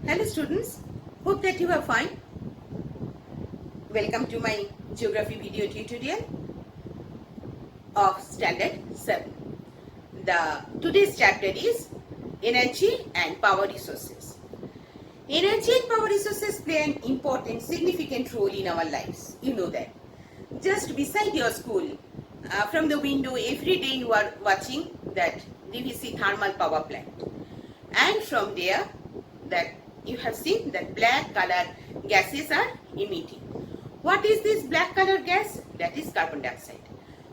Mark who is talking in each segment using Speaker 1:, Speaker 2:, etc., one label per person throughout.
Speaker 1: Hello students, hope that you are fine. Welcome to my geography video tutorial of standard 7. Today's chapter is energy and power resources. Energy and power resources play an important, significant role in our lives. You know that. Just beside your school, from the window, every day you are watching that DVC thermal power plant. And from there, that you have seen that black color gases are emitting. What is this black color gas? That is carbon dioxide.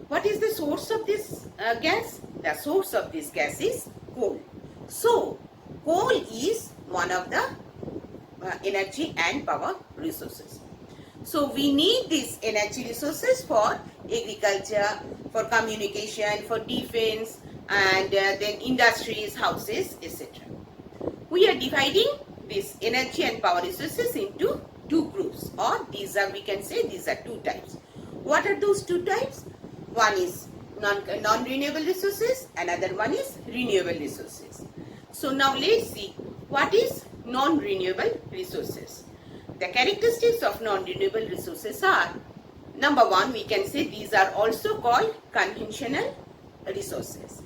Speaker 1: What is the source of this gas? The source of this gas is coal. So, coal is one of the energy and power resources. So, we need these energy resources for agriculture, for communication, for defense, and then industries, houses, etc. We are dividing this energy and power resources into two groups, or these are two types. What are those two types? One is non-renewable resources, another one is renewable resources. So now let's see what is non-renewable resources. The characteristics of non-renewable resources are, number one, we can say these are also called conventional resources.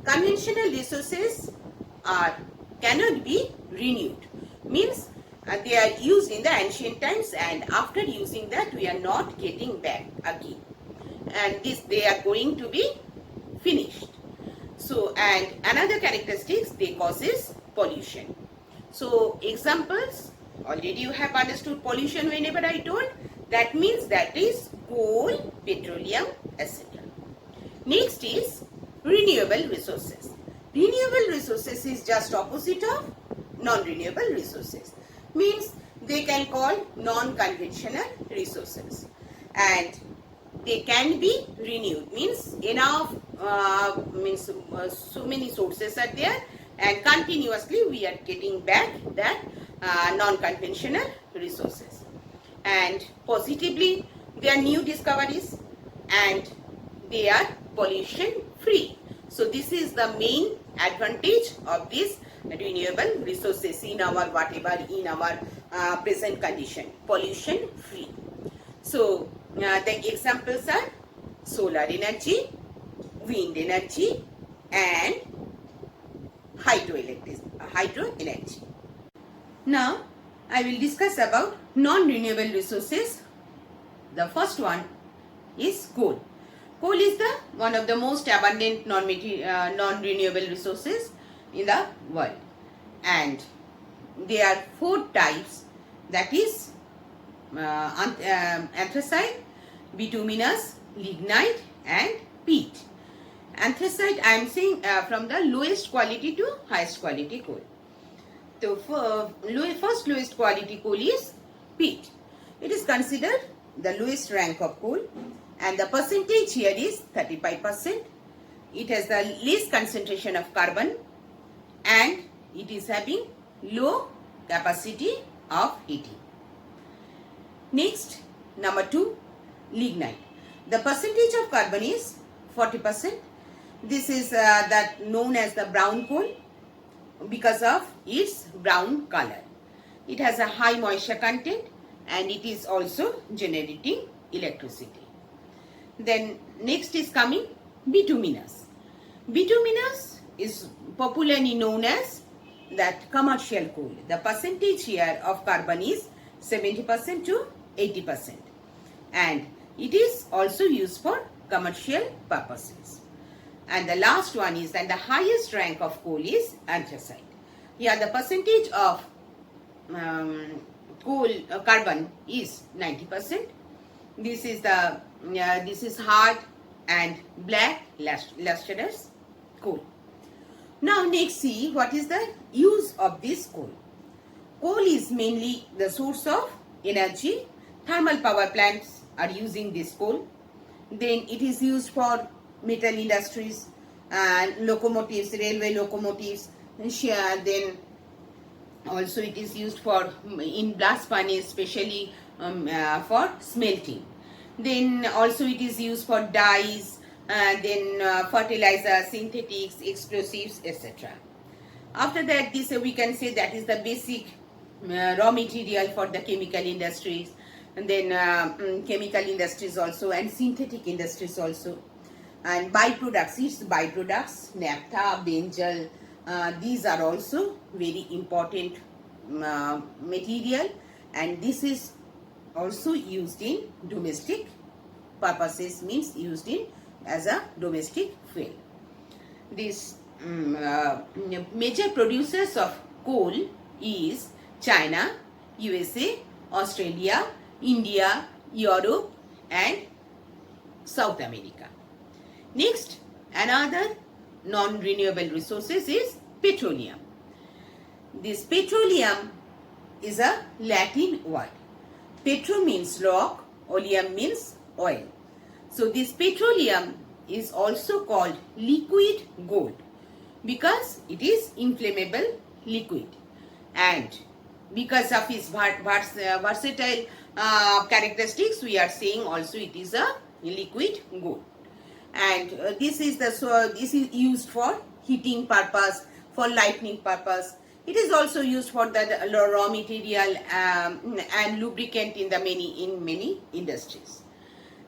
Speaker 1: Conventional resources cannot be renewed. Means they are used in the ancient times, and after using that we are not getting back again, and they are going to be finished. So, and another characteristics, they causes pollution. So examples, already you have understood pollution whenever I told. That means that is coal, petroleum, etc. Next is renewable resources. Renewable resources is just opposite of non-renewable resources. Means they can call non-conventional resources, and they can be renewed. Means enough, so many sources are there, and continuously we are getting back that non-conventional resources. And positively, they are new discoveries, and they are pollution free. So this is the main advantage of these renewable resources in our present condition, pollution free. So the examples are solar energy, wind energy, and hydro energy. Now I will discuss about non-renewable resources. The first one is coal. Coal is one of the most abundant non-renewable resources in the world, and there are four types, that is anthracite, bituminous, lignite, and peat. Anthracite, I am saying from the lowest quality to highest quality coal. So first lowest quality coal is peat. It is considered the lowest rank of coal, and the percentage here is 35%. It has the least concentration of carbon, and it is having low capacity of heating. Next, number 2, lignite. The percentage of carbon is 40%. This is that known as the brown coal because of its brown color. It has a high moisture content, and it is also generating electricity. Then next is coming bituminous. Bituminous is popularly known as that commercial coal. The percentage here of carbon is 70% to 80%, and it is also used for commercial purposes. And the last one is, and the highest rank of coal is anthracite. Here the percentage of carbon is 90%. This is hard and black lustrous coal. Now next, see what is the use of this coal. Coal is mainly the source of energy. Thermal power plants are using this coal. Then it is used for metal industries and locomotives, railway locomotives. Then also it is used for in blast furnace, especially for smelting. Then also it is used for dyes, then fertilizer, synthetics, explosives, etc. After that, this we can say that is the basic raw material for the chemical industries, and then chemical industries also, and synthetic industries also, and byproducts, its byproducts, naphtha, benzol, these are also very important material, and this is also used in domestic purposes, means used in as a domestic fuel. These major producers of coal is China, USA, Australia, India, Europe and South America. Next, another non-renewable resources is petroleum. This petroleum is a Latin word. Petro means rock, oleum means oil. So this petroleum is also called liquid gold because it is inflammable liquid, and because of its versatile characteristics, we are saying also it is a liquid gold. And this is used for heating purpose, for lighting purpose. It is also used for the raw material and lubricant in many industries.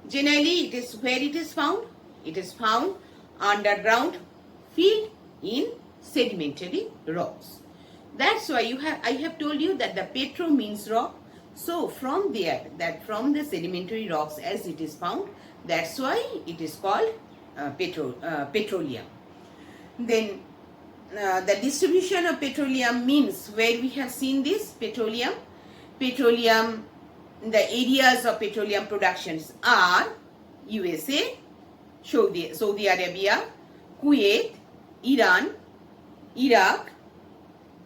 Speaker 1: Generally, it is where it is found. It is found underground, filled in sedimentary rocks. That's why I have told you that the petro means rock. So from there, that from the sedimentary rocks as it is found, that's why it is called petroleum. Then the distribution of petroleum means where we have seen this petroleum. The areas of petroleum productions are USA, Saudi Arabia, Kuwait, Iran, Iraq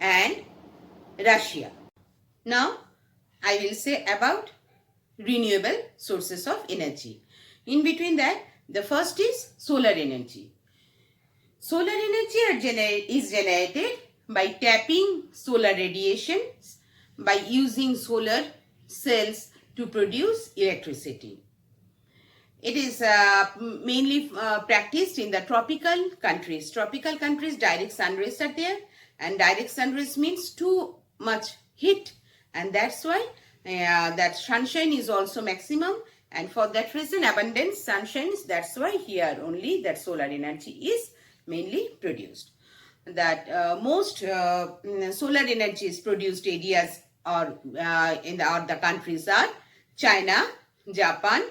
Speaker 1: and Russia. Now I will say about renewable sources of energy. In between that, the first is solar energy. Solar energy is generated by tapping solar radiations by using solar cells to produce electricity. It is mainly practiced in the tropical countries. Tropical countries, direct sun rays are there, and direct sun rays means too much heat, and that's why that sunshine is also maximum, and for that reason abundant sunshine, that's why here only that solar energy is mainly produced. That most solar energy is produced areas or in the countries are China, Japan,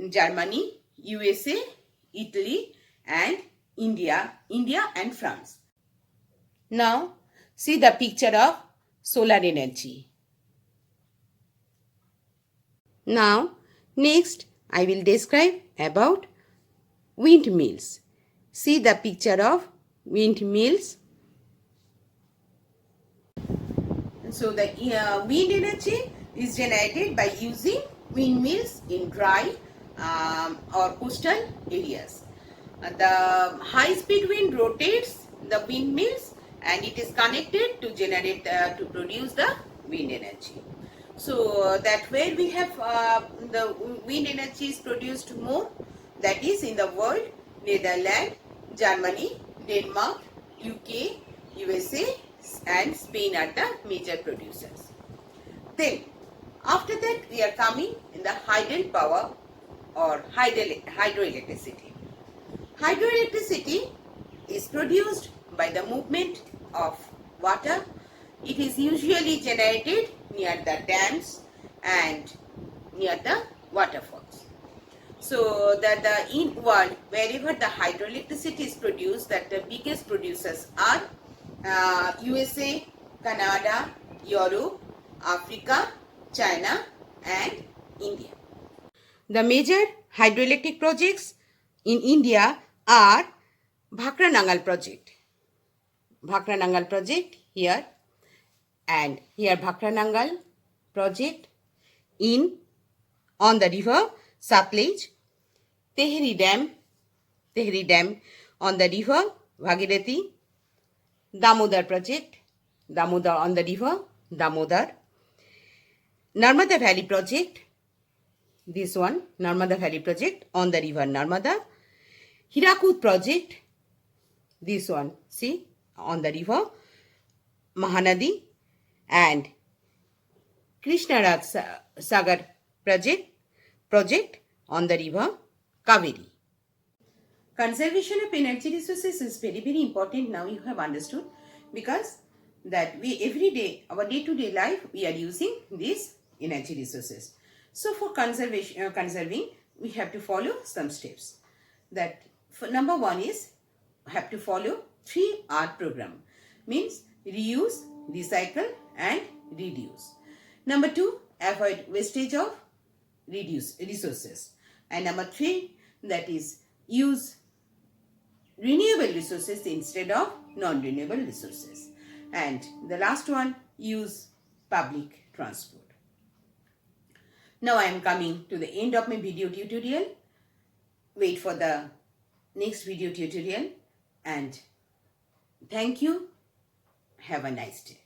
Speaker 1: Germany, USA, Italy and India and France. Now see the picture of solar energy. Now next I will describe about windmills. See the picture of windmills. So the wind energy is generated by using windmills in dry or coastal areas. The high-speed wind rotates the windmills and it is connected to generate to produce the wind energy. So that where we have the wind energy is produced more, that is in the world, Netherlands, Germany, Denmark, UK, USA and Spain are the major producers. Then after that we are coming in the hydel power or hydroelectricity. Hydroelectricity is produced by the movement of water. It is usually generated near the dams and near the waterfalls. So that in world wherever the hydroelectricity is produced, that the biggest producers are USA, Canada, Europe, Africa, China and India. The major hydroelectric projects in India are Bhakra Nangal project. Bhakra Nangal project here, and here Bhakra Nangal project on the river Satluj, Tehri Dam on the river Bhagirathi, Damodar project, Damodar on the river Damodar, Narmada Valley project, this one Narmada Valley project on the river Narmada, Hirakud project, this one see on the river Mahanadi, and Krishna Raj Sagar project on the river Kaveri. Conservation of energy resources is very, very important. Now you have understood, because that we every day, our day-to-day life, we are using these energy resources. So for conserving, we have to follow some steps. That for number one is have to follow 3R program, means reuse, recycle and reduce. Number two, avoid wastage of reduce resources. And number three, that is use renewable resources instead of non-renewable resources. And the last one, use public transport. Now I am coming to the end of my video tutorial. Wait for the next video tutorial, and thank you. Have a nice day.